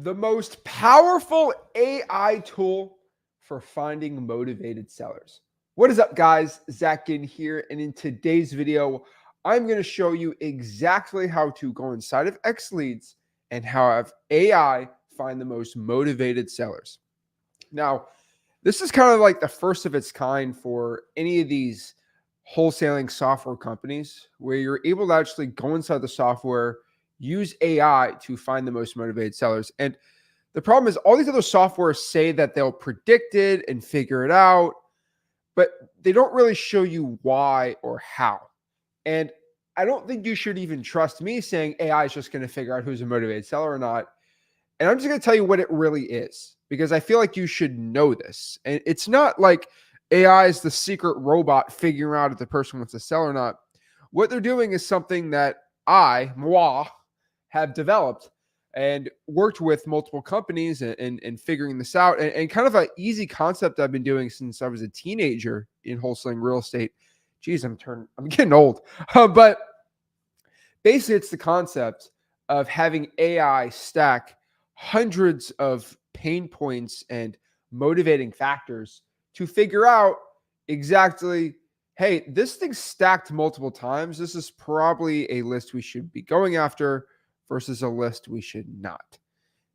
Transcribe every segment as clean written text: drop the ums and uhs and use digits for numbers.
The most powerful AI tool for finding motivated sellers. What is up, guys? Zach Ginn here. And in today's video, I'm going to show you exactly how to go inside of XLeads and how have AI find the most motivated sellers. Now, this is kind of like the first of its kind for any of these wholesaling software companies where you're able to actually go inside the software, use AI to find the most motivated sellers. And the problem is all these other softwares say that they'll predict it and figure it out, but they don't really show you why or how. And I don't think you should even trust me saying AI is just going to figure out who's a motivated seller or not. And I'm just going to tell you what it really is, because I feel like you should know this. And it's not like AI is the secret robot figuring out if the person wants to sell or not. What they're doing is something that moi, have developed and worked with multiple companies and figuring this out. And kind of an easy concept I've been doing since I was a teenager in wholesaling real estate. Geez, I'm getting old. But basically, it's the concept of having AI stack hundreds of pain points and motivating factors to figure out exactly, hey, this thing's stacked multiple times. This is probably a list we should be going after versus a list we should not.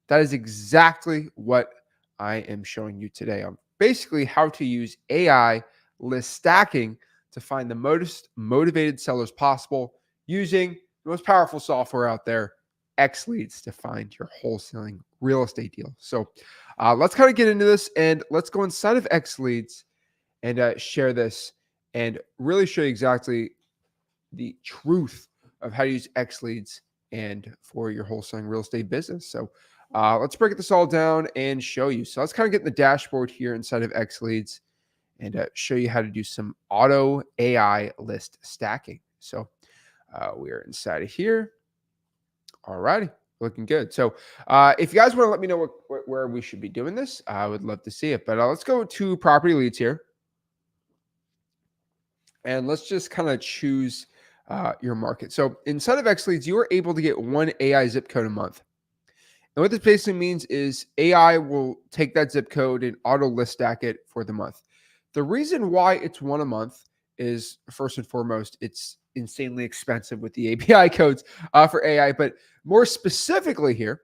That is exactly what I am showing you today on basically how to use AI list stacking to find the most motivated sellers possible using the most powerful software out there, XLeads, to find your wholesaling real estate deal. So let's kind of get into this and let's go inside of XLeads and share this and really show you exactly the truth of how to use XLeads and for your wholesaling real estate business. So let's break this all down and show you. So let's kind of get in the dashboard here inside of XLeads and show you how to do some auto AI list stacking. So we are inside of here. All righty, looking good. So if you guys want to let me know where we should be doing this, I would love to see it. But let's go to property leads here. And let's just kind of choose your market. So inside of XLeads, you are able to get one AI zip code a month. And what this basically means is AI will take that zip code and auto list stack it for the month. The reason why it's one a month is, first and foremost, it's insanely expensive with the API codes for AI. But more specifically here,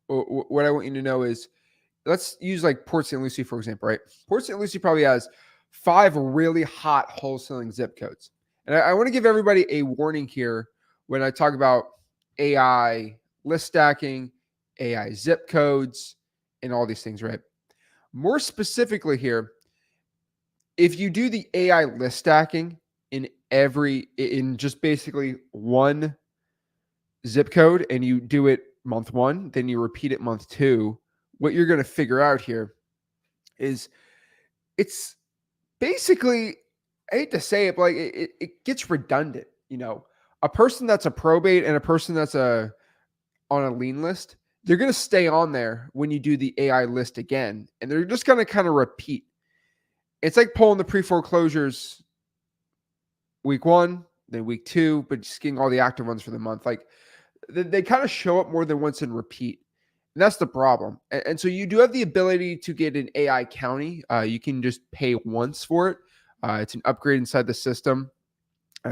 what I want you to know is, let's use like Port St. Lucie, for example, right? Port St. Lucie probably has 5 really hot wholesaling zip codes. And I want to give everybody a warning here when I talk about AI list stacking, AI zip codes, and all these things, right? More specifically here, if you do the AI list stacking in just basically one zip code and you do it month 1, then you repeat it month 2, what you're going to figure out here is it's basically, I hate to say it, but like it gets redundant. You know, a person that's a probate and a person that's on a lien list, they're going to stay on there when you do the AI list again, and they're just going to kind of repeat. It's like pulling the pre-foreclosures week 1, then week 2, but just getting all the active ones for the month. Like they kind of show up more than once and repeat. And that's the problem. And so you do have the ability to get an AI county. You can just pay once for it. It's an upgrade inside the system.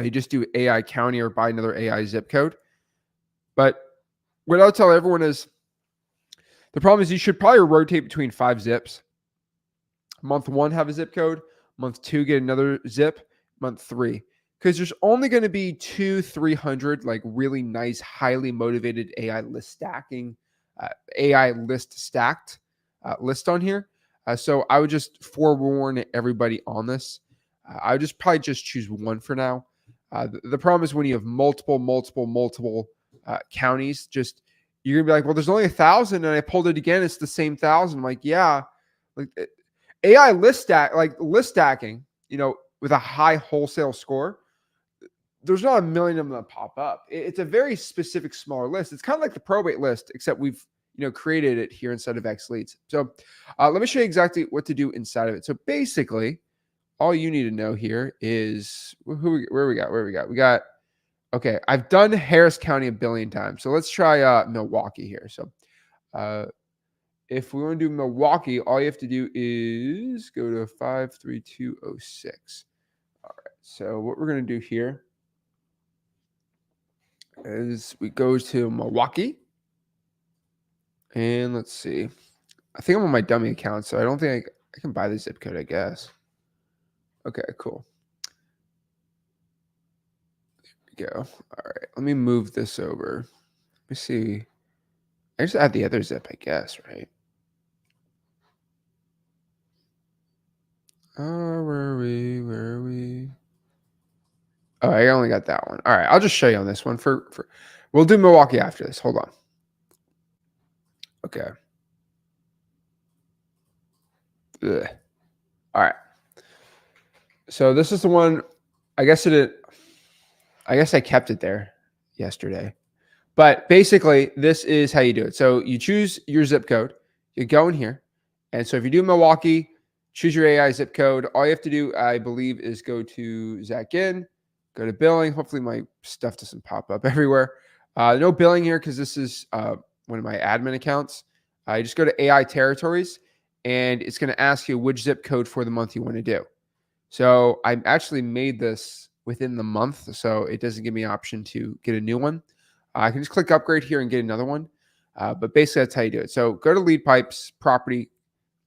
You just do AI county or buy another AI zip code. But what I'll tell everyone is the problem is you should probably rotate between 5 zips. Month 1, have a zip code. Month 2, get another zip. Month 3. Because there's only going to be 200-300 like really nice, highly motivated AI list stacking, AI list stacked list on here. So I would just forewarn everybody on this. I would just probably just choose one for now. The problem is when you have multiple counties, just you're gonna be like, well, there's only 1,000, and I pulled it again, it's the same 1,000. I'm like, yeah, like AI list stacking, you know, with a high wholesale score, there's not a million of them that pop up. It's a very specific smaller list. It's kind of like the probate list, except we've created it here inside of XLeads. So let me show you exactly what to do inside of it. So basically, all you need to know here is where we got. Okay, I've done Harris County a billion times. So let's try Milwaukee here. So If we want to do Milwaukee, all you have to do is go to 53206. All right. So what we're going to do here is we go to Milwaukee. And let's see. I think I'm on my dummy account, so I don't think I can buy the zip code, I guess. Okay, cool. There we go. All right. Let me move this over. Let me see. I just add the other zip, I guess, right? Where are we? Oh, I only got that one. All right, I'll just show you on this one. We'll do Milwaukee after this. Hold on. Okay. Ugh. All right. So this is the one. I guess I kept it there yesterday. But basically, this is how you do it. So you choose your zip code. You go in here. And so if you do Milwaukee, choose your AI zip code. All you have to do, I believe, is go to Zach Ginn, go to billing. Hopefully my stuff doesn't pop up everywhere. No billing here because this is one of my admin accounts. You just go to AI territories, and it's going to ask you which zip code for the month you want to do. So I actually made this within the month, so it doesn't give me an option to get a new one. I can just click upgrade here and get another one. But basically, that's how you do it. So go to lead pipes, property,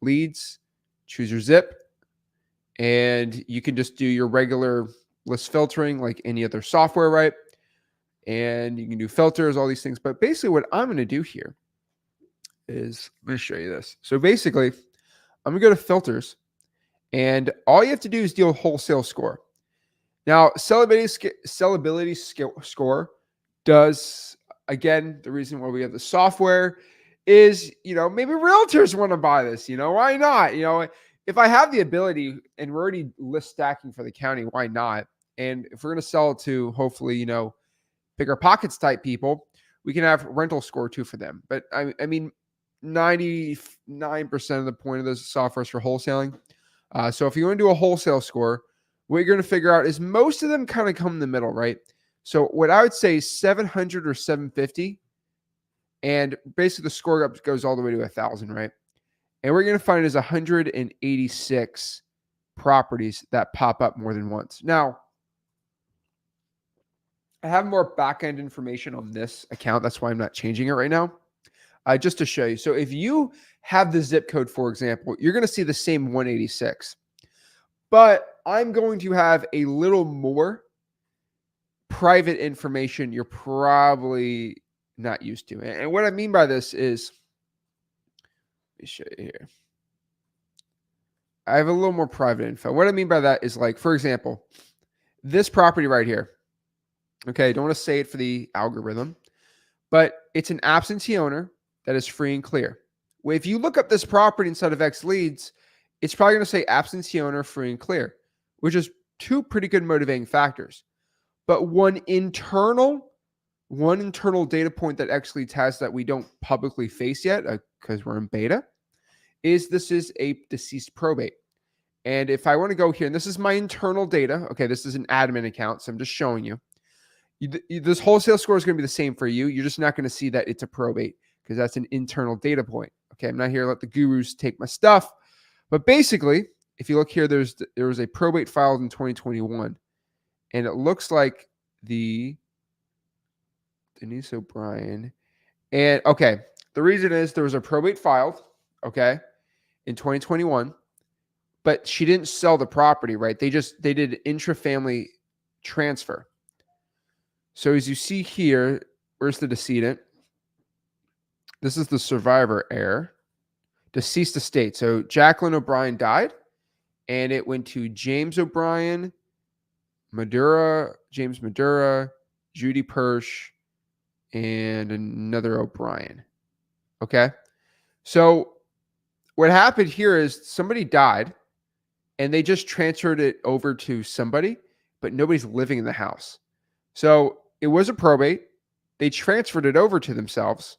leads, choose your zip, and you can just do your regular list filtering like any other software, right? And you can do filters, all these things. But basically, what I'm going to do here is I'm going to show you this. So basically, I'm going to go to filters, and all you have to do is deal wholesale score. Now, sellability score does, again, the reason why we have the software is, maybe realtors want to buy this, why not? If I have the ability and we're already list stacking for the county, why not? And if we're going to sell it to hopefully, bigger pockets type people, we can have rental score too for them. But I mean, 99% of the point of this software is for wholesaling. So if you want to do a wholesale score, what you're going to figure out is most of them kind of come in the middle, right? So what I would say is 700 or 750. And basically the score up goes all the way to 1,000, right? And we're going to find is 186 properties that pop up more than once. Now, I have more back-end information on this account. That's why I'm not changing it right now. Just to show you. So if you have the zip code, for example, you're going to see the same 186. But I'm going to have a little more private information you're probably not used to. And what I mean by this is, let me show you here. I have a little more private info. What I mean by that is, like, for example, this property right here. Okay, I don't want to say it for the algorithm, but it's an absentee owner that is free and clear. Well, if you look up this property inside of XLeads, it's probably going to say absentee owner, free and clear, which is two pretty good motivating factors. But one internal data point that XLeads has that we don't publicly face yet because we're in beta is this is a deceased probate. And if I want to go here, and this is my internal data. Okay, this is an admin account, so I'm just showing you. This wholesale score is going to be the same for you. You're just not going to see that it's a probate because that's an internal data point. Okay, I'm not here to let the gurus take my stuff. But basically, if you look here, there was a probate filed in 2021. And it looks like the Denise O'Brien. And okay, the reason is there was a probate filed, okay, in 2021. But she didn't sell the property, right? They did intra-family transfer. So as you see here, where's the decedent? This is the survivor heir. Deceased estate. So Jacqueline O'Brien died, and it went to James O'Brien, James Madura, Judy Persh, and another O'Brien. Okay? So what happened here is somebody died, and they just transferred it over to somebody, but nobody's living in the house. So it was a probate. They transferred it over to themselves,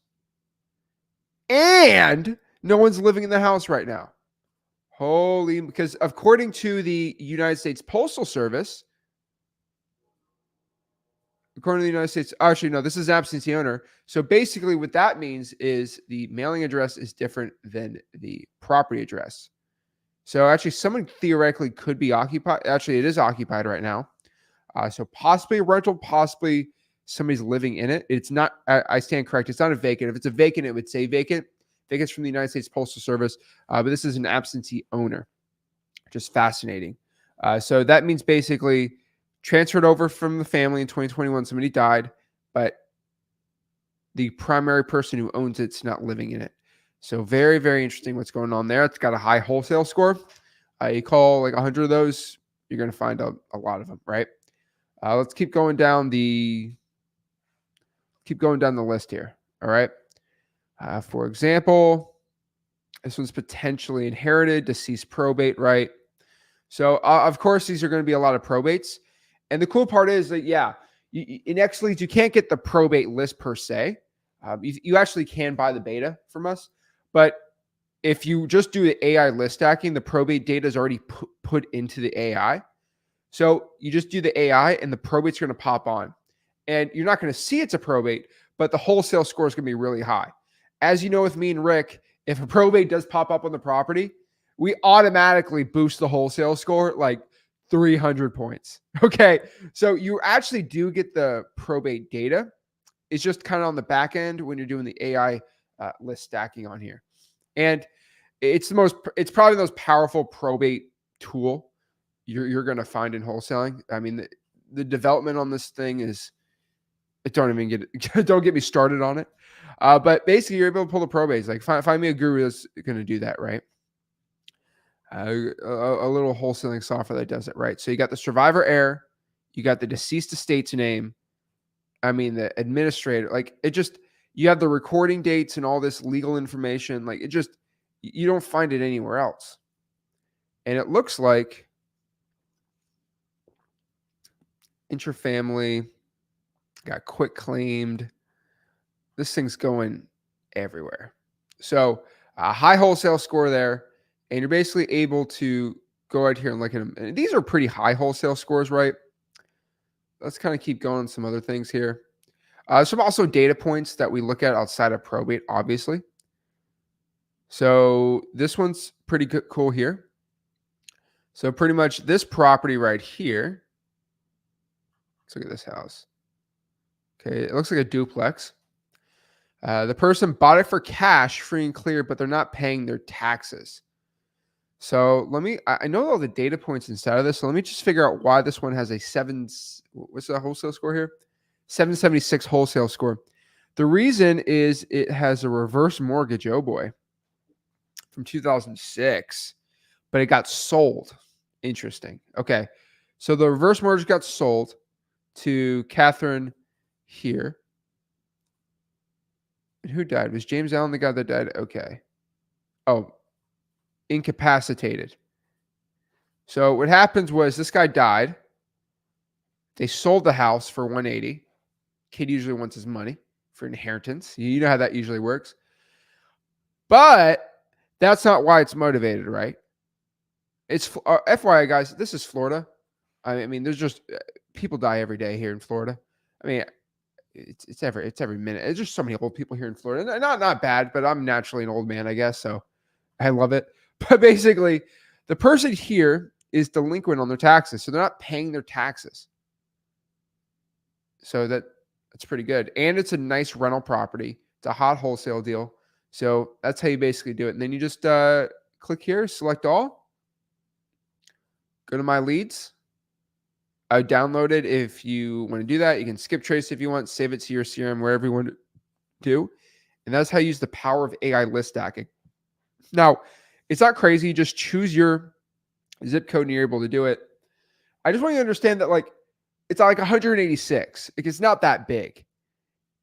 and no one's living in the house right now. Because according to the United States Postal Service, according to the United States, actually, no, this is absentee owner. So basically what that means is the mailing address is different than the property address. So actually someone theoretically could be occupied. Actually, it is occupied right now. So possibly a rental, possibly somebody's living in it. It's not, I stand correct. It's not a vacant. If it's a vacant, it would say vacant. Vacant's from the United States Postal Service. But this is an absentee owner. Just fascinating. So that means basically transferred over from the family in 2021. Somebody died, but the primary person who owns it's not living in it. So very, very interesting what's going on there. It's got a high wholesale score. You call like 100 of those, you're going to find a lot of them, right? Let's keep going down the list here. All right. For example, this one's potentially inherited, deceased probate, right? So of course, these are going to be a lot of probates. And the cool part is that, yeah, in XLeads, you can't get the probate list per se. You actually can buy the beta from us. But if you just do the AI list stacking, the probate data is already put into the AI. So you just do the AI and the probate's going to pop on. And you're not going to see it's a probate, but the wholesale score is going to be really high. As you know, with me and Rick, if a probate does pop up on the property, we automatically boost the wholesale score like 300 points. Okay. So you actually do get the probate data. It's just kind of on the back end when you're doing the AI list stacking on here. And it's probably the most powerful probate tool you're going to find in wholesaling. I mean, the development on this thing is, don't get me started on it. But basically you're able to pull the probates. Like find me a guru that's going to do that, right? A little wholesaling software that does it, right? So you got the survivor heir, you got the deceased estate's name. I mean, the administrator, like you have the recording dates and all this legal information. Like you don't find it anywhere else. And it looks like intrafamily got quick claimed. This thing's going everywhere. So a high wholesale score there. And you're basically able to go out here and look at them. And these are pretty high wholesale scores, right? Let's kind of keep going some other things here. Some also data points that we look at outside of probate, obviously. So this one's pretty cool here. So pretty much this property right here. Let's look at this house. Okay, it looks like a duplex. The person bought it for cash, free and clear, but they're not paying their taxes. So I know all the data points inside of this. So let me just figure out why this one has a what's the wholesale score here? 776 wholesale score. The reason is it has a reverse mortgage, oh boy, from 2006, but it got sold. Interesting. Okay. So the reverse mortgage got sold to Catherine here. And who died? Was James Allen the guy that died? Okay. Oh, incapacitated. So what happens was this guy died. They sold the house for 180. Kid usually wants his money for inheritance. You know how that usually works. But that's not why it's motivated, right? It's FYI, guys, this is Florida. I mean, there's just people die every day here in Florida. I mean, it's every minute. There's just so many old people here in Florida. Not bad, but I'm naturally an old man, I guess. So I love it. But basically, the person here is delinquent on their taxes. So they're not paying their taxes. So that's pretty good. And it's a nice rental property. It's a hot wholesale deal. So that's how you basically do it. And then you just click here, select all. Go to my leads. I would download it if you want to do that. You can skip trace if you want, save it to your CRM, wherever you want to do. And that's how you use the power of AI list stacking. Now, it's not crazy. Just choose your zip code and you're able to do it. I just want you to understand that it's like 186. It's not that big.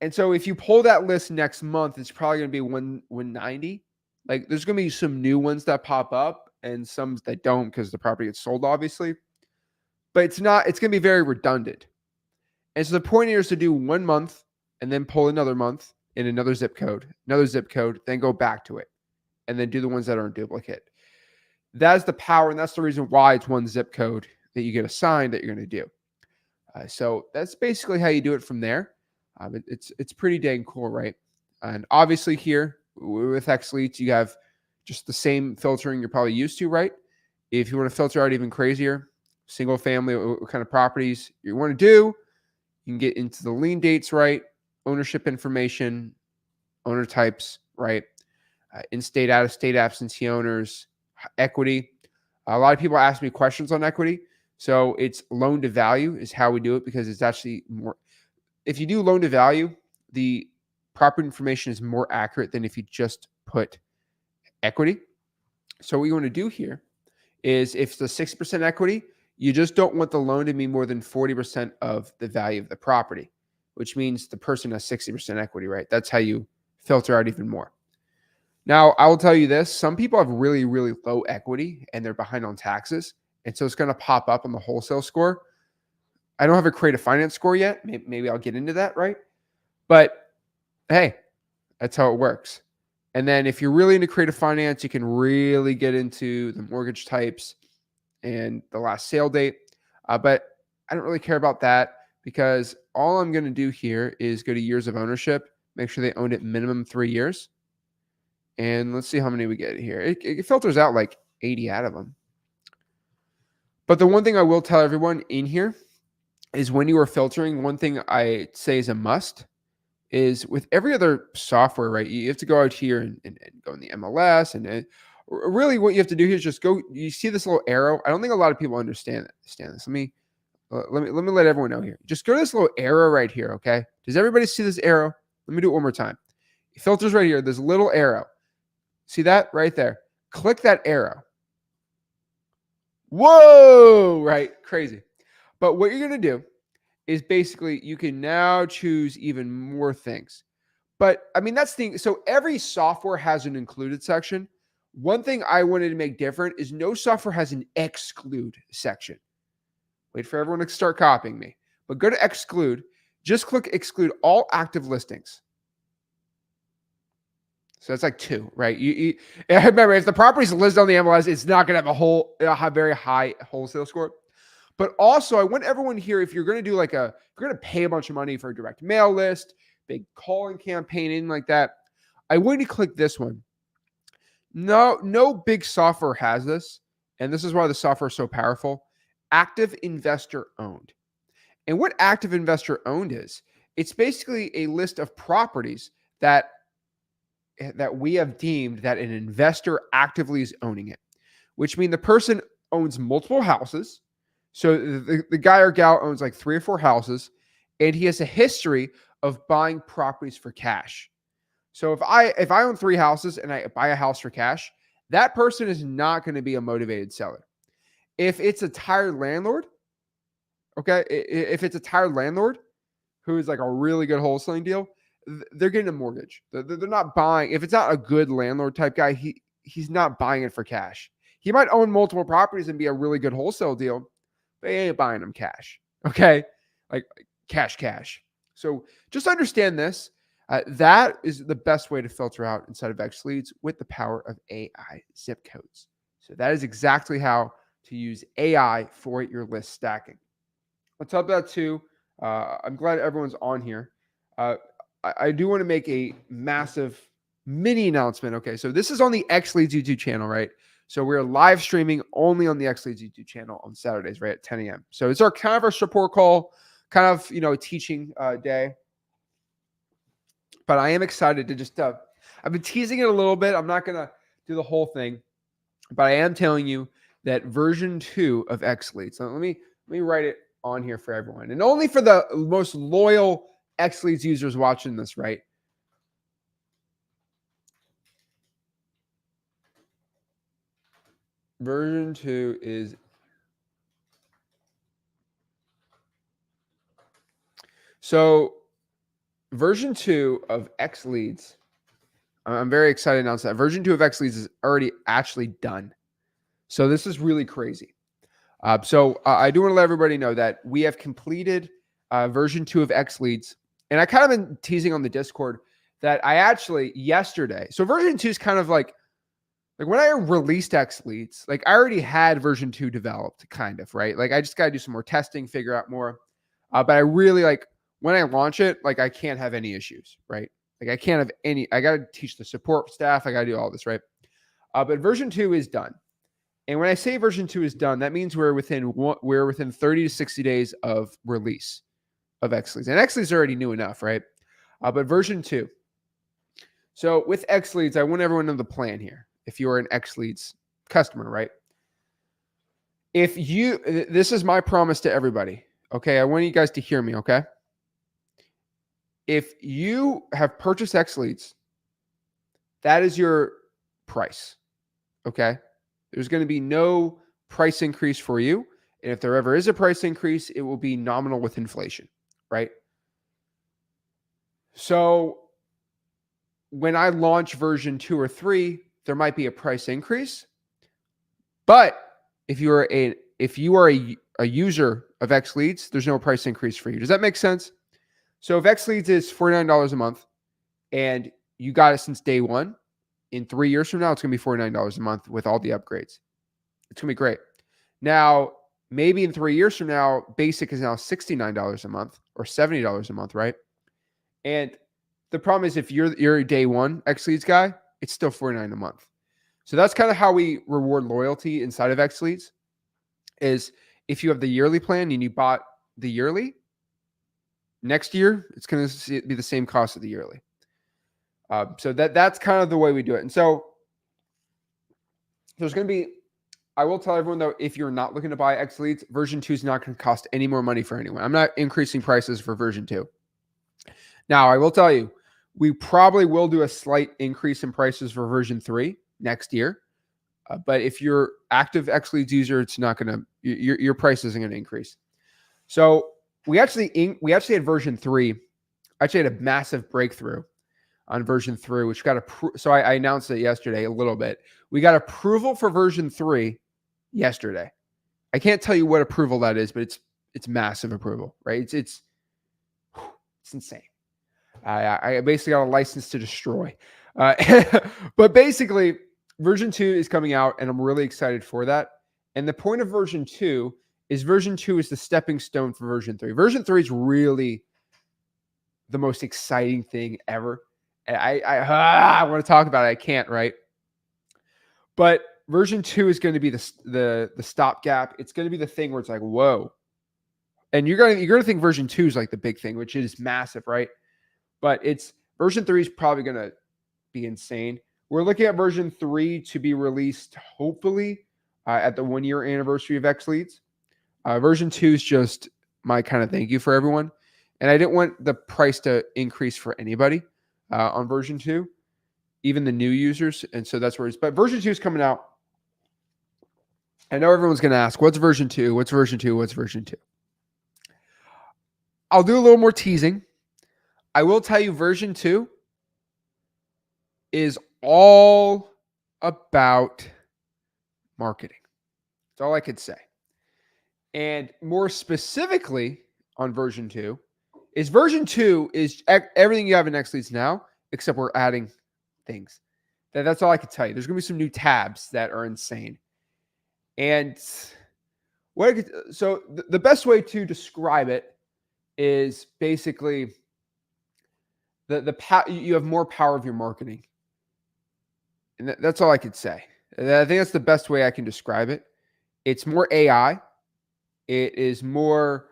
And so if you pull that list next month, it's probably going to be 190. Like there's going to be some new ones that pop up and some that don't because the property gets sold, obviously. But it's going to be very redundant. And so the point here is to do 1 month and then pull another month in another zip code, then go back to it. And then do the ones that are in duplicate. That's the power. And that's the reason why it's one zip code that you get assigned that you're going to do. So that's basically how you do it from there. It's pretty dang cool, right? And obviously here with XLeads, you have just the same filtering you're probably used to, right? If you want to filter out even crazier, single family, what kind of properties you want to do, you can get into the lien dates, right? Ownership information, owner types, right? In-state, out-of-state absentee owners, equity. A lot of people ask me questions on equity. So it's loan to value is how we do it, because it's actually more. If you do loan to value, the property information is more accurate than if you just put equity. So what you want to do here is, if it's a 6% equity, you just don't want the loan to be more than 40% of the value of the property, which means the person has 60% equity, right? That's how you filter out even more. Now, I will tell you this. Some people have really, really low equity and they're behind on taxes. And so it's going to pop up on the wholesale score. I don't have a creative finance score yet. Maybe I'll get into that, right? But hey, that's how it works. And then if you're really into creative finance, you can really get into the mortgage types and the last sale date. But I don't really care about that, because all I'm going to do here is go to years of ownership, make sure they owned it minimum 3 years. And let's see how many we get here. It filters out like 80 out of them. But the one thing I will tell everyone in here is, when you are filtering, one thing I say is a must is, with every other software, right? You have to go out here and go in the MLS. And really what you have to do here is just go. You see this little arrow? I don't think a lot of people understand this. Let me let everyone know here. Just go to this little arrow right here, okay? Does everybody see this arrow? Let me do it one more time. It filters right here. There's a little arrow. See that right there? Click that arrow. Whoa, right? Crazy. But what you're going to do is, basically, you can now choose even more things. But I mean, that's the thing. So every software has an included section. One thing I wanted to make different is, no software has an exclude section. Wait for everyone to start copying me. But go to exclude. Just click exclude all active listings. So that's like 2, right? Remember, if the property's listed on the MLS, it's not going to have a very high wholesale score. But also, I want everyone here, if you're going to do if you're going to pay a bunch of money for a direct mail list, big calling campaign, anything like that, I want you to click this one. No big software has this, and this is why the software is so powerful. Active investor owned. And what active investor owned is, it's basically a list of properties that we have deemed that an investor actively is owning it, which means the person owns multiple houses. So the guy or gal owns like 3 or 4 houses, and he has a history of buying properties for cash. So if I own 3 houses and I buy a house for cash, that person is not going to be a motivated seller. If it's a tired landlord, okay, if it's a tired landlord who is like a really good wholesaling deal, they're getting a mortgage. They're not buying. If it's not a good landlord type guy, he's not buying it for cash. He might own multiple properties and be a really good wholesale deal, but he ain't buying them cash. Okay, like cash. So just understand this. That is the best way to filter out inside of XLeads with the power of AI zip codes. So that is exactly how to use AI for your list stacking. On top of that too, I'm glad everyone's on here. I do want to make a massive mini announcement. Okay, so this is on the XLeads YouTube channel, right? So we're live streaming only on the XLeads YouTube channel on Saturdays, right at 10 a.m. So it's our kind of our support call, kind of a teaching day. But I am excited to just I've been teasing it a little bit. I'm not gonna do the whole thing, but I am telling you that version 2 of XLeads. So let me write it on here for everyone, and only for the most loyal XLeads users watching this, right? Version 2 is so version 2 of XLeads. I'm very excited to announce that version 2 of XLeads is already actually done. So this is really crazy. So I do want to let everybody know that we have completed version 2 of XLeads. And I kind of been teasing on the Discord that I actually yesterday. So version 2 is kind of like when I released XLeads, like I already had version 2 developed, kind of, right? Like I just got to do some more testing, figure out more. But I really like when I launch it, like I can't have any issues, right? Like I can't have any, I got to teach the support staff. I got to do all this, right? But version 2 is done. And when I say version 2 is done, that means we're within 30 to 60 days of release of XLeads. And XLeads are already new enough, right? But version 2. So with XLeads, I want everyone to know the plan here. If you are an XLeads customer, right? This is my promise to everybody. Okay. I want you guys to hear me. Okay. If you have purchased XLeads, that is your price. Okay. There's going to be no price increase for you. And if there ever is a price increase, it will be nominal with inflation, right? So when I launch version 2 or 3, there might be a price increase. But if you are a user of XLeads, there's no price increase for you. Does that make sense? So if XLeads is $49 a month and you got it since day one, in 3 years from now, it's going to be $49 a month with all the upgrades. It's going to be great. Now, maybe in 3 years from now, basic is now $69 a month or $70 a month, right? And the problem is if you're a day one XLeads guy, it's still $49 a month. So that's kind of how we reward loyalty inside of XLeads is if you have the yearly plan and you bought the yearly, next year, it's going to be the same cost of the yearly. So that's kind of the way we do it. And so there's going to be, I will tell everyone though, if you're not looking to buy XLeads, version 2 is not going to cost any more money for anyone. I'm not increasing prices for version 2. Now, I will tell you, we probably will do a slight increase in prices for version 3 next year. But if you're active XLeads user, it's not going to, your price isn't going to increase. So we actually had version 3. Actually had a massive breakthrough on version 3, which got so I announced it yesterday a little bit. We got approval for version 3 yesterday. I can't tell you what approval that is, but it's massive approval, right? It's insane. I basically got a license to destroy. But basically, version 2 is coming out, and I'm really excited for that. And the point of version 2 is the stepping stone for version 3. Version 3 is really the most exciting thing ever. And I want to talk about it. I can't, right? But version 2 is going to be the stopgap. It's going to be the thing where it's like, whoa. And you're going to think version 2 is like the big thing, which is massive, right? But version 3 is probably going to be insane. We're looking at version 3 to be released, hopefully, at the 1-year anniversary of XLeads. Version 2 is just my kind of thank you for everyone. And I didn't want the price to increase for anybody on version 2, even the new users. And so that's where it's, but version 2 is coming out. I know everyone's going to ask, what's version 2? What's version 2? What's version 2? I'll do a little more teasing. I will tell you version 2 is all about marketing. That's all I could say. And more specifically on version 2 is everything you have in XLeads now, except we're adding things. That's all I could tell you. There's going to be some new tabs that are insane. And the best way to describe it is basically you have more power of your marketing. And that's all I could say. And I think that's the best way I can describe it. It's more AI. It is more,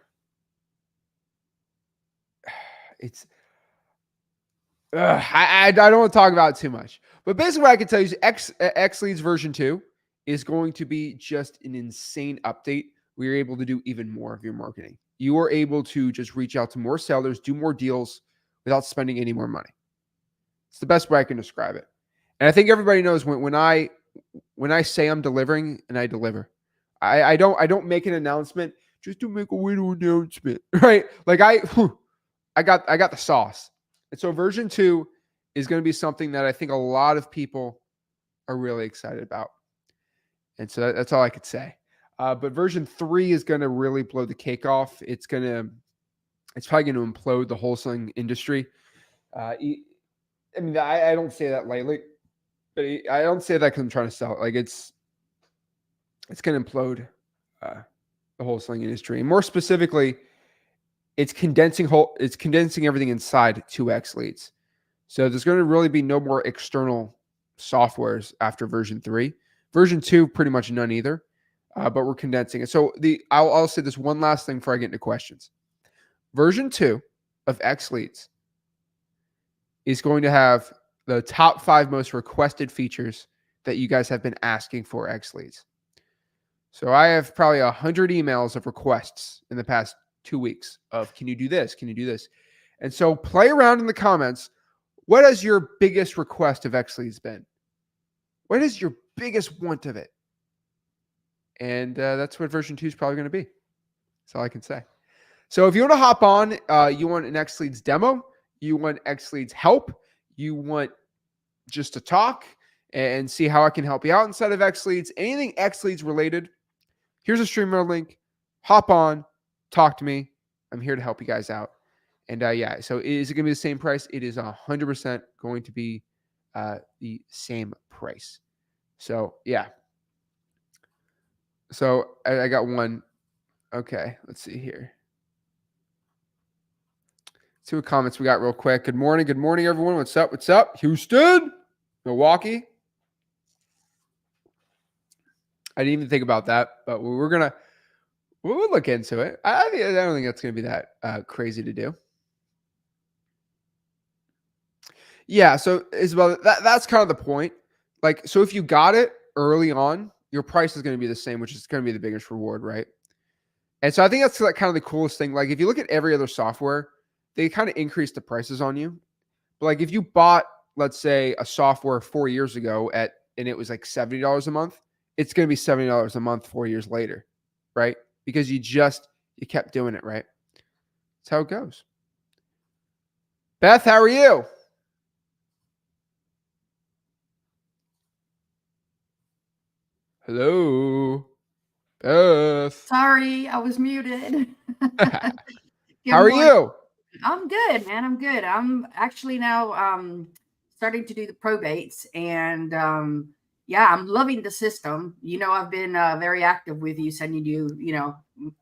I don't want to talk about it too much. But basically what I can tell you is XLeads version 2 is going to be just an insane update where you're able to do even more of your marketing. You are able to just reach out to more sellers, do more deals without spending any more money. It's the best way I can describe it. And I think everybody knows when I say I'm delivering, and I deliver. I don't make an announcement just to make a window announcement, right? Like I got the sauce. And so version 2 is going to be something that I think a lot of people are really excited about. And so that's all I could say. But version 3 is going to really blow the cake off. It's probably going to implode the wholesaling industry. I mean, I don't say that lightly, but I don't say that because I'm trying to sell it. Like it's going to implode the wholesaling industry. And more specifically, it's condensing everything inside 2x leads. So there's going to really be no more external softwares after version 3. Version 2, pretty much none either. But we're condensing it. So I'll say this one last thing before I get into questions. Version 2 of XLeads is going to have the top 5 most requested features that you guys have been asking for XLeads. So I have probably 100 emails of requests in the past 2 weeks of, can you do this? Can you do this? And so play around in the comments. What has your biggest request of XLeads been? What is your biggest want of it? And that's what version 2 is probably going to be. That's all I can say. So if you want to hop on, you want an XLeads demo, you want XLeads help, you want just to talk and see how I can help you out inside of XLeads, anything XLeads related, here's a streamer link. Hop on, talk to me. I'm here to help you guys out. And yeah, so is it going to be the same price? It is 100% going to be the same price. So yeah. So I got one. Okay, let's see here. See what comments we got real quick. Good morning, everyone. What's up? What's up? Houston, Milwaukee. I didn't even think about that, but we'll look into it. I don't think that's gonna be that crazy to do. Yeah, so Isabel, that's kind of the point. Like, so if you got it early on, your price is going to be the same, which is going to be the biggest reward, right? And so I think that's like kind of the coolest thing. Like, if you look at every other software, they kind of increase the prices on you. But like, if you bought, let's say, a software 4 years ago and it was like $70 a month, it's going to be $70 a month 4 years later, right? Because you kept doing it, right? That's how it goes. Beth, how are you? Hello, Beth. Sorry, I was muted. How are you? I'm good, man. I'm good. I'm actually now starting to do the probates, and yeah, I'm loving the system. You know, I've been very active with you, sending you,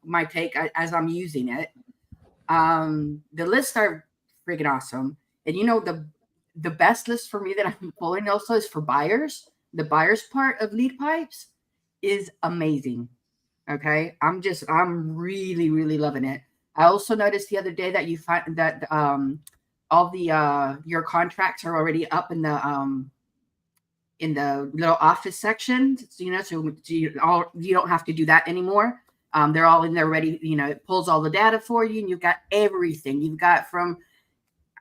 my take as I'm using it. The lists are freaking awesome, and the best list for me that I'm pulling also is for buyers. The buyers part of lead pipes is amazing. Okay. I'm really, really loving it. I also noticed the other day that you find that all the your contracts are already up in the little office section. So, so you don't have to do that anymore. They're all in there ready. It pulls all the data for you, and you've got everything. You've got from,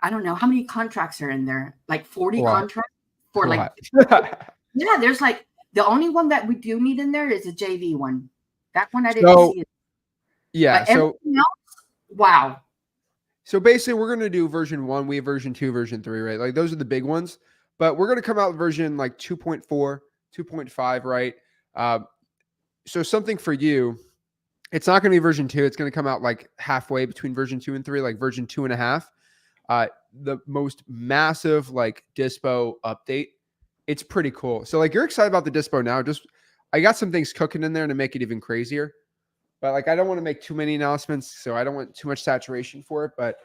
I don't know how many contracts are in there, like 40 contracts for like yeah. There's like the only one that we do need in there is a JV one. That one I didn't see. Yeah. But everything else, wow. So basically, we're going to do version 1. We have version 2, version 3, right? Like, those are the big ones. But we're going to come out with version like 2.4, 2.5, right? So something for you, it's not going to be version 2. It's going to come out like halfway between version 2 and 3, like version 2.5. The most massive like dispo update. It's pretty cool. So like, you're excited about the dispo now. I got some things cooking in there to make it even crazier. But like, I don't want to make too many announcements, so I don't want too much saturation for it. But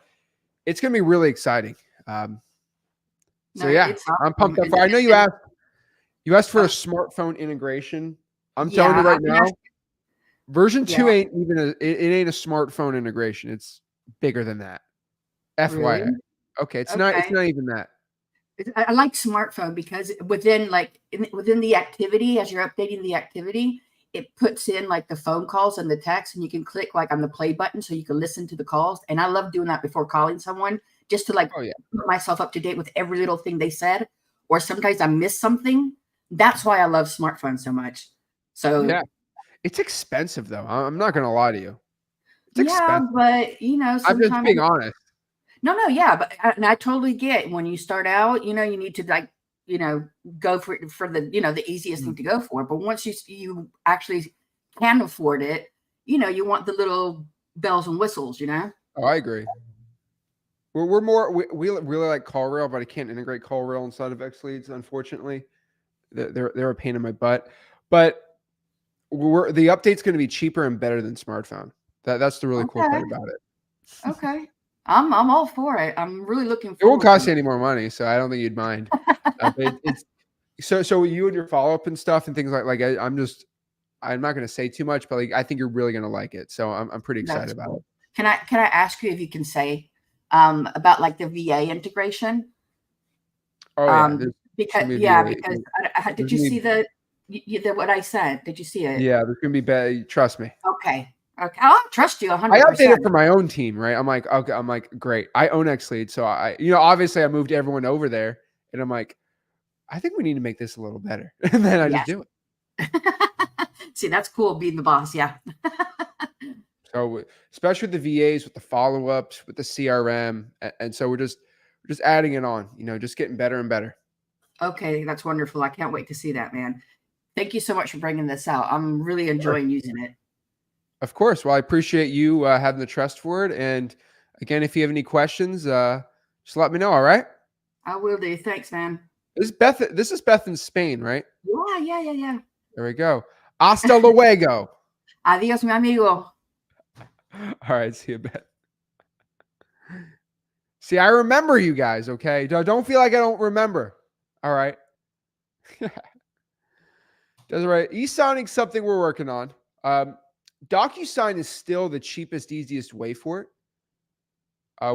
it's going to be really exciting. So yeah, I'm pumped up. I know you asked for a smartphone integration. I'm telling you right now, version 2 ain't even it ain't a smartphone integration. It's bigger than that. FYI. Really? Okay, it's not even that. I like smartphone because within the activity, as you're updating the activity, it puts in like the phone calls and the text, and you can click like on the play button so you can listen to the calls. And I love doing that before calling someone, just to like put myself up to date with every little thing they said. Or sometimes I miss something. That's why I love smartphones so much. So yeah, it's expensive though. I'm not gonna lie to you. It's expensive. But sometimes I'm just being honest. No, yeah, but I totally get when you start out, you need to like, go for the, the easiest thing to go for. But once you actually can afford it, you want the little bells and whistles, Oh, I agree. We really like CallRail, but I can't integrate CallRail inside of XLeads, unfortunately. They're a pain in my butt. But the update's going to be cheaper and better than smartphone. That's the really cool part about it. Okay. I'm all for it. I'm really looking It won't forward to cost you it. any more money, so I don't think you'd mind. But it's so you and your follow up and stuff and things I'm not going to say too much, but like I think you're really going to like it. So I'm pretty excited That's about it. cool. Can I ask you if you can say about like the VA integration? Oh yeah, there's Because gonna be yeah, VA. because did There's you gonna see be the what I sent? Did you see it? yeah, there's gonna be bad. Trust me. Okay. Okay. I'll trust you I update 100%. it for my own team, right? I'm like, okay, I'm like, great. I own XLeads, so obviously I moved everyone over there, and I'm like, I think we need to make this a little better, and then I just Yes. do it. See, that's cool being the boss. Yeah. So especially with the VAs, with the follow ups, with the CRM, and so we're just adding it on, just getting better and better. Okay, that's wonderful. I can't wait to see that, man. Thank you so much for bringing this out. I'm really Sure. enjoying using it. Of course. Well, I appreciate you having the trust for it. And again, if you have any questions, just let me know. All right. I will do. Thanks, man. This is Beth. This is Beth in Spain, right? Yeah. There we go. Hasta luego. Adios, mi amigo. All right. See you, Beth. See, I remember you guys. Okay. Don't feel like I don't remember. All right. That's right. E-signing something we're working on. DocuSign is still the cheapest, easiest way for it.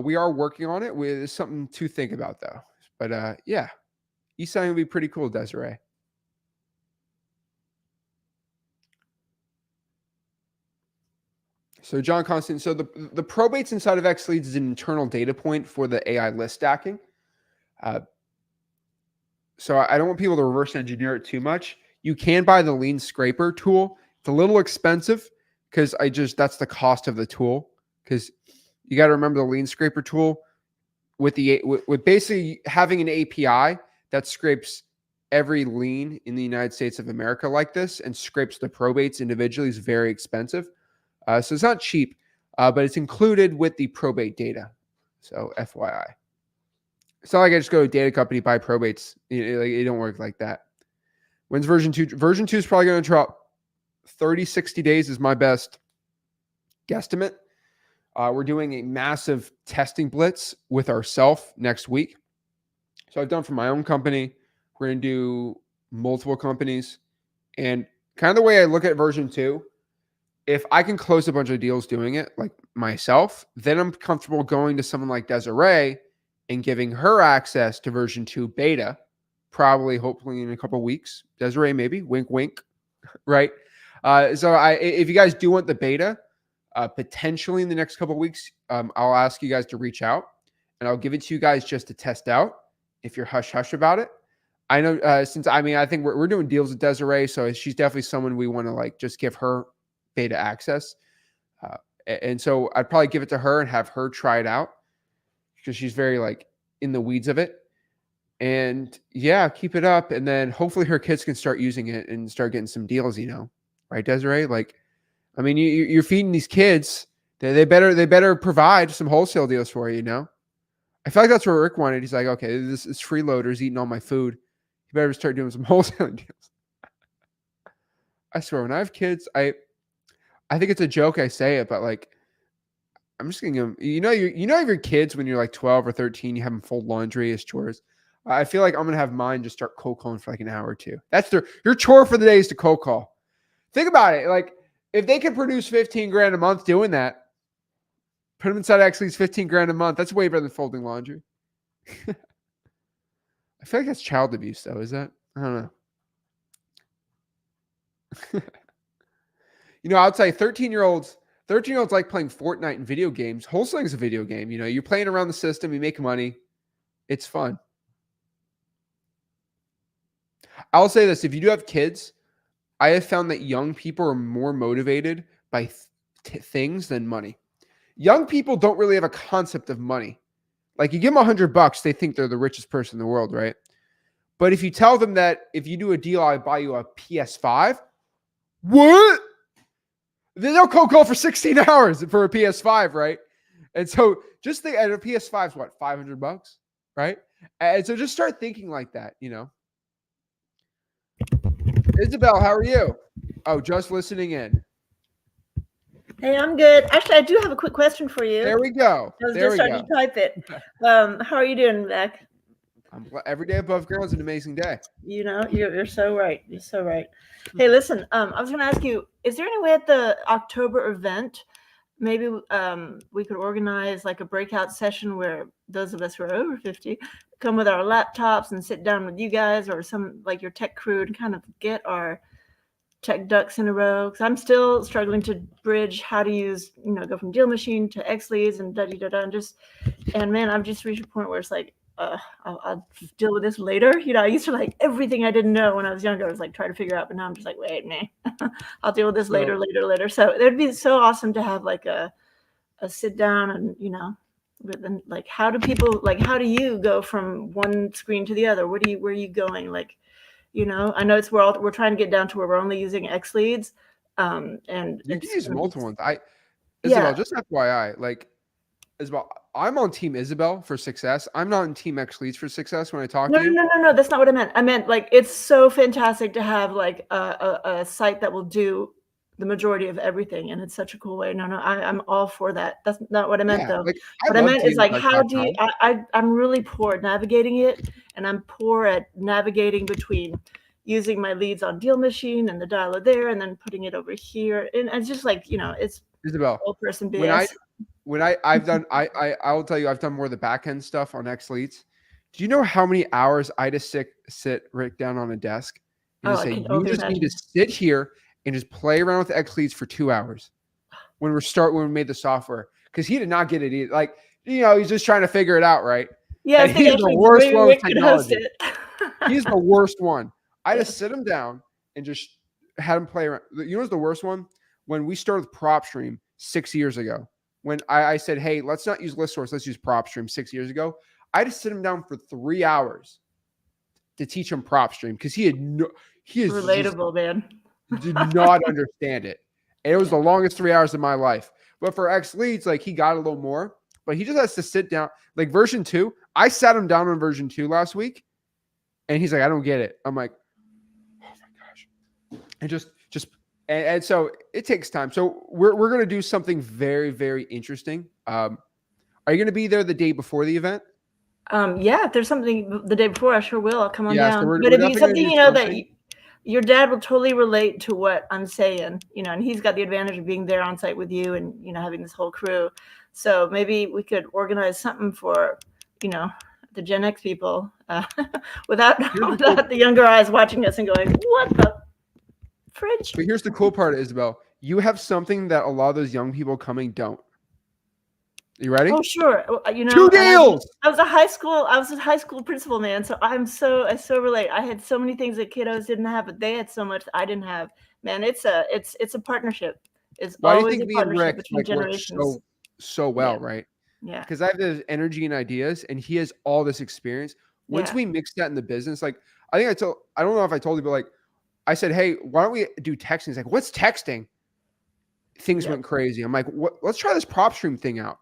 We are working on it. There's something to think about though. But yeah, e-signing would be pretty cool, Desiree. So John Constant, so the probates inside of XLeads is an internal data point for the AI list stacking. So I don't want people to reverse engineer it too much. You can buy the lien scraper tool. It's a little expensive because that's the cost of the tool. Because you got to remember the lien scraper tool with basically having an API that scrapes every lien in the United States of America like this and scrapes the probates individually is very expensive. So it's not cheap, but it's included with the probate data. So FYI. It's not like I just go to a data company, buy probates. It don't work like that. When's version 2? Version 2 is probably going to drop 30, 60 days is my best guesstimate. We're doing a massive testing blitz with ourselves next week. So I've done for my own company. We're going to do multiple companies. And kind of the way I look at version 2, if I can close a bunch of deals doing it like myself, then I'm comfortable going to someone like Desiree and giving her access to version 2 beta, probably hopefully in a couple of weeks. Desiree, maybe, wink, wink, right? So if you guys do want the beta, potentially in the next couple of weeks, I'll ask you guys to reach out and I'll give it to you guys just to test out if you're hush hush about it. I know I think we're doing deals with Desiree, so she's definitely someone we want to like just give her beta access. And so I'd probably give it to her and have her try it out because she's very like in the weeds of it. And yeah, keep it up. And then hopefully her kids can start using it and start getting some deals, right, Desiree? Like, I mean, you're feeding these kids. They better provide some wholesale deals for you, I feel like that's what Rick wanted. He's like, okay, this is freeloaders eating all my food. You better start doing some wholesale deals. I swear, when I have kids, I think it's a joke. I say it, but like, I'm just gonna, your kids when you're like 12 or 13, you have them fold laundry as chores. I feel like I'm gonna have mine just start cold calling for like an hour or two. That's your chore for the day is to cold call. Think about it. Like, if they can produce 15 grand a month doing that, put them inside XLeads 15 grand a month. That's way better than folding laundry. I feel like that's child abuse, though. Is that? I don't know. I'd say 13-year-olds like playing Fortnite and video games. Wholesaling is a video game. You're playing around the system. You make money. It's fun. I'll say this. If you do have kids, I have found that young people are more motivated by things than money. Young people don't really have a concept of money. Like, you give them $100, they think they're the richest person in the world, right? But if you tell them that if you do a deal, I buy you a PS5, what? Then they'll cold call for 16 hours for a PS5, right? And so just think, and a PS5 is what, $500, right? And so just start thinking like that, Isabel, how are you? Oh, just listening in. Hey, I'm good. Actually, I do have a quick question for you. There we go. I was There just we starting go. to type it. How are you doing, Zach? Every day above ground is an amazing day. You know, you're so right. You're so right. Hey, listen. I was going to ask you: is there any way at the October event, maybe we could organize like a breakout session where those of us who are over 50 come with our laptops and sit down with you guys or some like your tech crew and kind of get our tech ducks in a row? Because I'm still struggling to bridge how to use, go from Deal Machine to XLeads and and man, I've just reached a point where it's like, I'll deal with this later. I used to like everything I didn't know when I was younger. I was like trying to figure out, but now I'm just like, wait, nah, I'll deal with this later. So it'd be so awesome to have like a sit down and like how do you go from one screen to the other? Where are you going? Like, I know we're trying to get down to where we're only using XLeads. And You can use multiple ones. Yeah. Isabel, just FYI, like Isabel, I'm on Team Isabel for success. I'm not on Team XLeads for success when I talk to you. No, that's not what I meant. I meant like it's so fantastic to have like a site that will do the majority of everything, and it's such a cool way. No, I'm all for that. That's not what I meant though. Like, What I meant is like how do you I'm really poor at navigating it, and I'm poor at navigating between using my leads on Deal Machine and the dialer there and then putting it over here. And it's just like, it's Isabel, old person BS. I will tell you, I've done more of the back end stuff on XLeads. Do you know how many hours I just sit right down on a desk and just say, you just need to sit here and just play around with XLeads for 2 hours when we made the software? Because he did not get it either. Like, he's just trying to figure it out, right? Yeah, and he's the worst one with technology. He's the worst one. I just sit him down and just had him play around. What's the worst one? When we started with PropStream 6 years ago, when I said, hey, let's not use ListSource, let's use PropStream 6 years ago. I just sit him down for 3 hours to teach him PropStream because he is relatable, man. Did not understand it. And it was the longest 3 hours of my life. But for XLeads, like he got a little more, but he just has to sit down. Like version 2, I sat him down on version 2 last week, and he's like, I don't get it. I'm like, oh my gosh. And so it takes time. So we're going to do something very, very interesting. Are you going to be there the day before the event? Yeah, if there's something the day before, I sure will. I'll come on down. So but it'd be something, that your dad will totally relate to what I'm saying, and he's got the advantage of being there on site with you and, having this whole crew. So maybe we could organize something for, the Gen X people without the younger eyes watching us and going, what the fridge? But here's the cool part, Isabel. You have something that a lot of those young people coming don't. You ready? Oh, sure. 2 deals. I was a high school principal, man. So I so relate. I had so many things that kiddos didn't have, but they had so much that I didn't have. Man, it's a partnership. It's always a partnership between generations. So well, right? Yeah. Because I have this energy and ideas, and he has all this experience. Once we mix that in the business, like I don't know if I told you, but like I said, hey, why don't we do texting? He's like, what's texting? Things went crazy. I'm like, what? Let's try this PropStream thing out.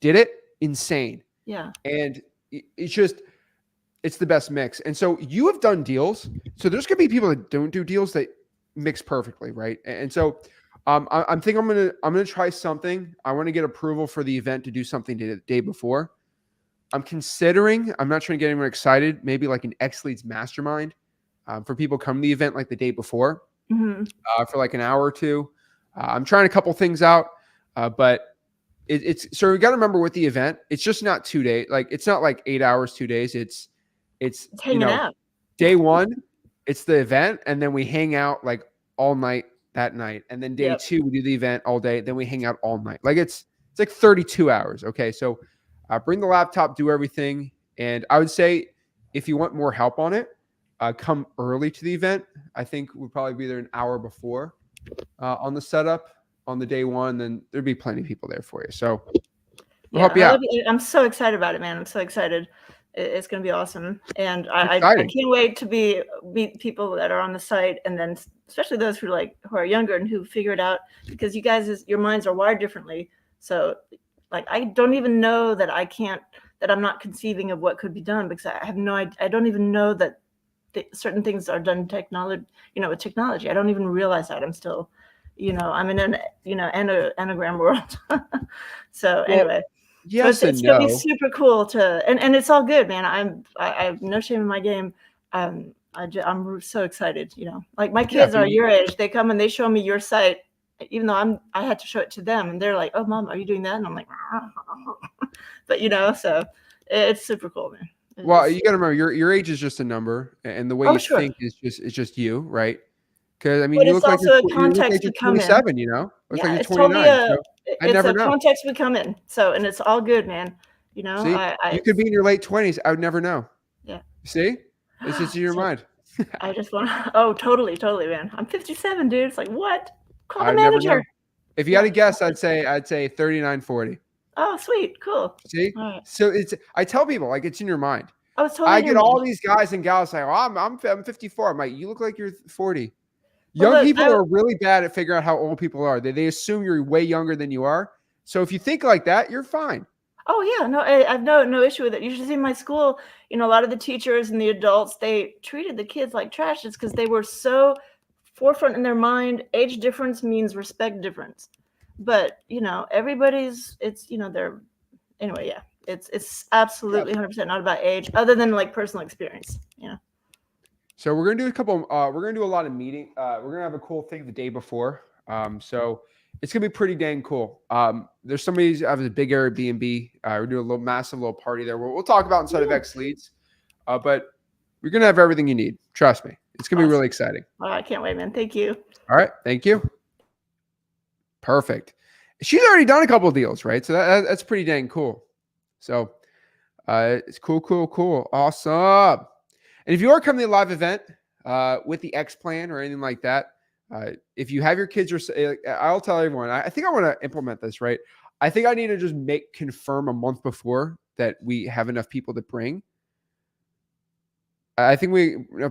Did it? Insane. Yeah. And it's the best mix. And so you have done deals. So there's going to be people that don't do deals that mix perfectly, right? And so I'm thinking I'm going to try something. I want to get approval for the event to do something the day before. I'm not trying to get anyone excited, maybe like an XLeads mastermind for people coming to the event like the day before for like an hour or two. I'm trying a couple things out, but so we got to remember with the event, it's just not 2 days. Like it's not like 8 hours, 2 days. It's hanging out. Day one, it's the event, and then we hang out like all night that night. And then day 2, we do the event all day. Then we hang out all night. Like it's like 32 hours. Okay. So bring the laptop, do everything. And I would say if you want more help on it, come early to the event. I think we'll probably be there an hour before on the setup. On the day one, then there'd be plenty of people there for you. So we'll help you out. I'm so excited about it, man. I'm so excited. It's going to be awesome. And I can't wait to meet people that are on the site. And then especially those who are younger and who figure it out, because you guys, your minds are wired differently. So like, I don't even know that I'm not conceiving of what could be done, because I have no idea. I don't even know that certain things are done with technology. I don't even realize that. I'm still I'm in an anagram world. So Well, anyway, yes and it's gonna be no. super cool to, and it's all good, man. I have no shame in my game. I'm so excited. Like my Yeah, kids but are your age. They come and they show me your site, even though I had to show it to them, and they're like, "Oh, mom, are you doing that?" And I'm like, but so it's super cool, man. well, you got to remember your age is just a number, and the way Oh, you sure. think is just you, right? Because I mean, But you it's look like also a you look like context you're we come in. 27. Looks like Yeah, you're it's totally 29. So I it's never a know. context we come in. So, and it's all good, man. See, I you could be in your late 20s. I would never know. yeah. See, it's just in your So mind. I just want to. Oh, totally, man. I'm 57, dude. It's like what? Call the I'd never manager. know. If you had Yeah. to guess, I'd say 39, 40. Oh, sweet, cool. See, All right. so I tell people like it's in your mind. Oh, it's totally I in your get all mind. these guys and gals saying, "Oh, I'm 54." I'm like, "You look like you're 40." Well, Young look, people are really bad at figuring out how old people are. They assume you're way younger than you are. So if you think like that, you're fine. Oh yeah, no, I've no issue with it. You should see my school. A lot of the teachers and the adults, they treated the kids like trash. It's because they were so forefront in their mind. Age difference means respect difference. But everybody's. They're anyway. Yeah, it's absolutely 100% not about age, other than like personal experience. So we're gonna do a couple. We're gonna do a lot of meeting. We're gonna have a cool thing the day before. So it's gonna be pretty dang cool. There's somebody who has a big Airbnb. We're doing a massive little party there. We'll talk about inside of XLeads. But we're gonna have everything you need. Trust me, it's gonna be really exciting. Oh, I can't wait, man. Thank you. All right, thank you. Perfect. She's already done a couple of deals, right? So that's pretty dang cool. So it's cool. Awesome. And if you are coming to a live event with the X plan or anything like that, if you have your kids, I'll tell everyone, I think I want to implement this, right? I think I need to just confirm a month before that we have enough people to bring. I think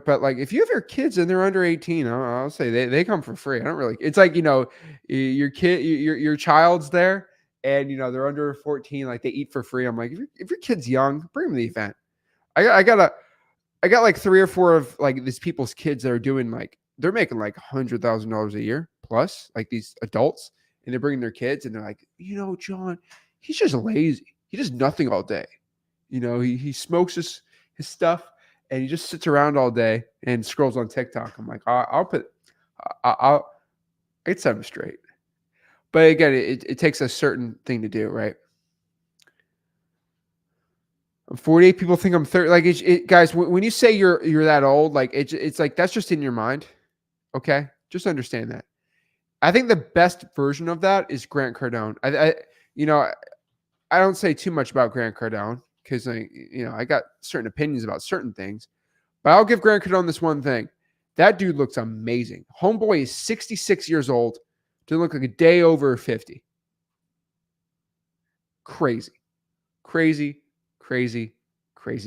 but like if you have your kids and they're under 18, I'll say they come for free. I don't really, it's like, your kid, your child's there and, they're under 14, like they eat for free. I'm like, if your kid's young, bring them to the event. I got like 3 or 4 of like these people's kids that are doing like, they're making like $100,000 a year plus, like these adults, and they're bringing their kids and they're like, John, he's just lazy. He does nothing all day. He smokes his stuff and he just sits around all day and scrolls on TikTok. I'm like, I'll get something straight. But again, it takes a certain thing to do, right? I'm 48. People think I'm 30. Like, guys, when you say you're that old, like it's like that's just in your mind. Okay, just understand that. I think the best version of that is Grant Cardone. I don't say too much about Grant Cardone because I got certain opinions about certain things, but I'll give Grant Cardone this one thing. That dude looks amazing. Homeboy is 66 years old. Doesn't look like a day over 50. Crazy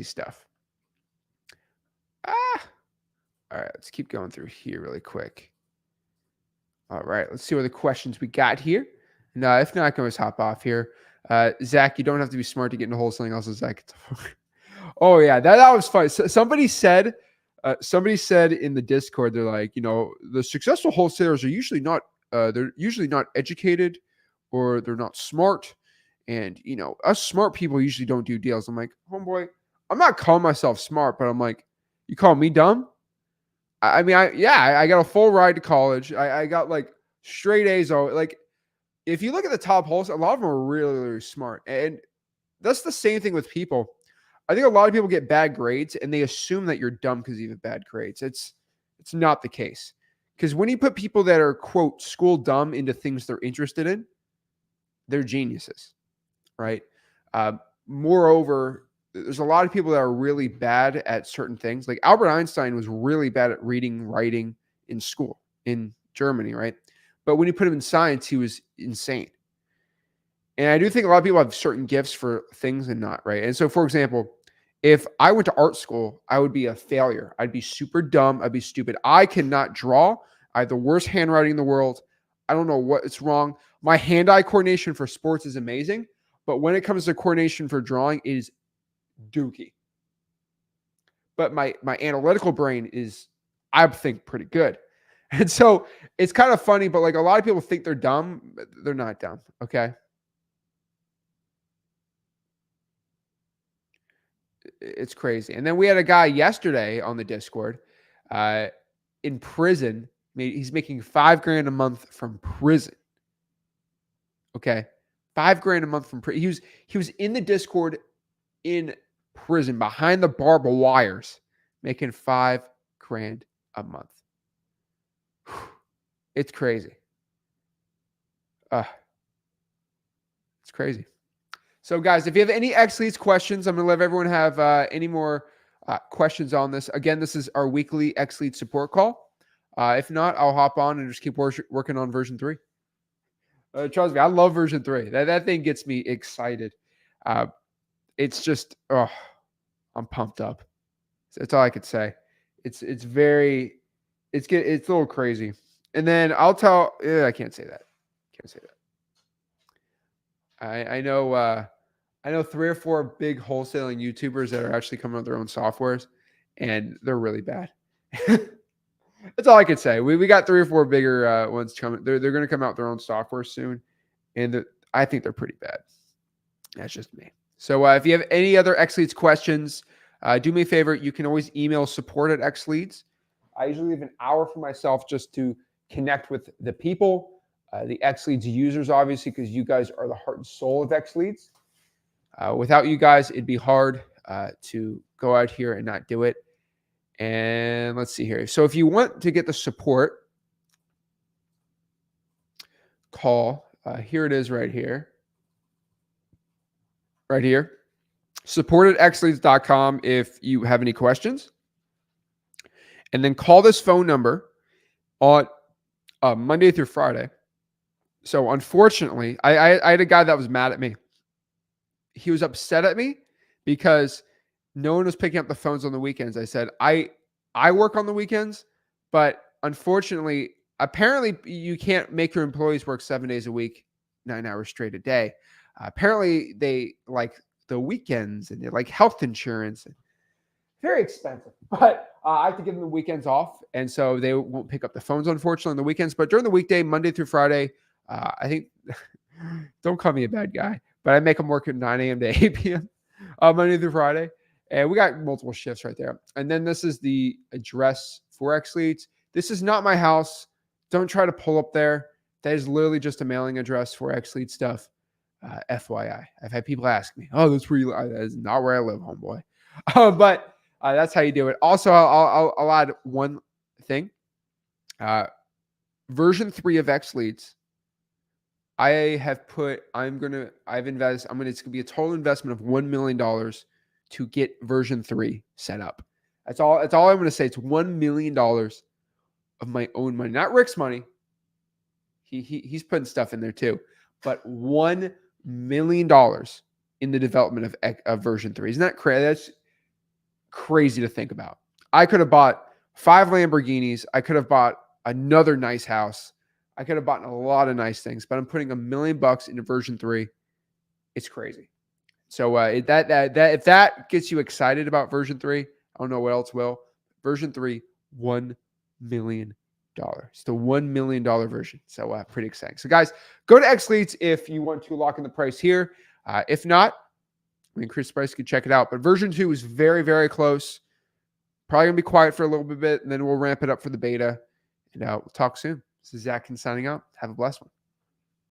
stuff. All right, let's keep going through here really quick. All right, let's see what the questions we got here. No, if not, I can always hop off here. Zach, you don't have to be smart to get into wholesaling. Also, Zach. Oh yeah, that was fun. So somebody said in the Discord, they're like, the successful wholesalers are usually not educated or they're not smart. And, us smart people usually don't do deals. I'm like, homeboy, I'm not calling myself smart, but I'm like, you call me dumb? I got a full ride to college. I got like straight A's. Like, if you look at the top holes, a lot of them are really, really smart. And that's the same thing with people. I think a lot of people get bad grades and they assume that you're dumb because you have bad grades. It's not the case. Because when you put people that are, quote, school dumb into things they're interested in, they're geniuses. Right. Moreover, there's a lot of people that are really bad at certain things. Like Albert Einstein was really bad at reading, writing in school in Germany. Right. But when you put him in science, he was insane. And I do think a lot of people have certain gifts for things and not. Right. And so, for example, if I went to art school, I would be a failure. I'd be super dumb. I'd be stupid. I cannot draw. I have the worst handwriting in the world. I don't know what's wrong. My hand-eye coordination for sports is amazing. But when it comes to coordination for drawing, it is dookie. But my analytical brain is, I think, pretty good. And so it's kind of funny, but like a lot of people think they're dumb, but they're not dumb. Okay. It's crazy. And then we had a guy yesterday on the Discord in prison. He's making $5,000 a month from prison. Okay. $5,000 a month from prison. He was in the Discord in prison behind the barbed wires, making $5,000 a month. It's crazy. It's crazy. So, guys, if you have any XLeads questions, I'm going to let everyone have any more questions on this. Again, this is our weekly XLeads support call. If not, I'll hop on and just keep working on version 3. Trust me, I love version 3. That thing gets me excited. It's just, I'm pumped up. That's all I could say. It's a little crazy. And then I can't say that. Can't say that. I know 3 or 4 big wholesaling YouTubers that are actually coming up with their own softwares, and they're really bad. That's all I could say. We got 3 or 4 bigger ones coming. They're going to come out with their own software soon, and I think they're pretty bad. That's just me. So if you have any other XLeads questions, do me a favor. You can always email support@XLeads. I usually leave an hour for myself just to connect with the people, the XLeads users, obviously, because you guys are the heart and soul of XLeads. Without you guys, it'd be hard to go out here and not do it. And let's see here. So if you want to get the support, call. Here it is right here. Right here. Support@xleads.com if you have any questions. And then call this phone number on Monday through Friday. So unfortunately, I had a guy that was mad at me. He was upset at me because no one was picking up the phones on the weekends. I said, I work on the weekends, but unfortunately, apparently you can't make your employees work 7 days a week, 9 hours straight a day. Apparently they like the weekends and they like health insurance. Very expensive, but I have to give them the weekends off. And so they won't pick up the phones, unfortunately, on the weekends. But during the weekday, Monday through Friday, I think, don't call me a bad guy, but I make them work at 9 a.m. to 8 p.m. Monday through Friday. And we got multiple shifts right there. And then this is the address for XLeads. This is not my house. Don't try to pull up there. That is literally just a mailing address for XLeads stuff. FYI. I've had people ask me, oh, that's where you live. That is not where I live, homeboy. But that's how you do it. Also, I'll add one thing. Version 3 of XLeads. It's going to be a total investment of $1 million to get version 3 set up. That's all I'm going to say. It's $1 million of my own money, not Rick's money. He's putting stuff in there too, but $1 million in the development of version 3. Isn't that crazy? That's crazy to think about. I could have bought 5 Lamborghinis. I could have bought another nice house. I could have bought a lot of nice things, but I'm putting $1 million into version 3. It's crazy. So if that gets you excited about version 3, I don't know what else will. Version 3, $1 million. It's the $1 million version. So pretty exciting. So guys, go to XLeads if you want to lock in the price here. If not, we increase the price. You can check it out. But version 2 is very, very close. Probably going to be quiet for a little bit, and then we'll ramp it up for the beta. And we'll talk soon. This is Zach Ginn signing out. Have a blessed one.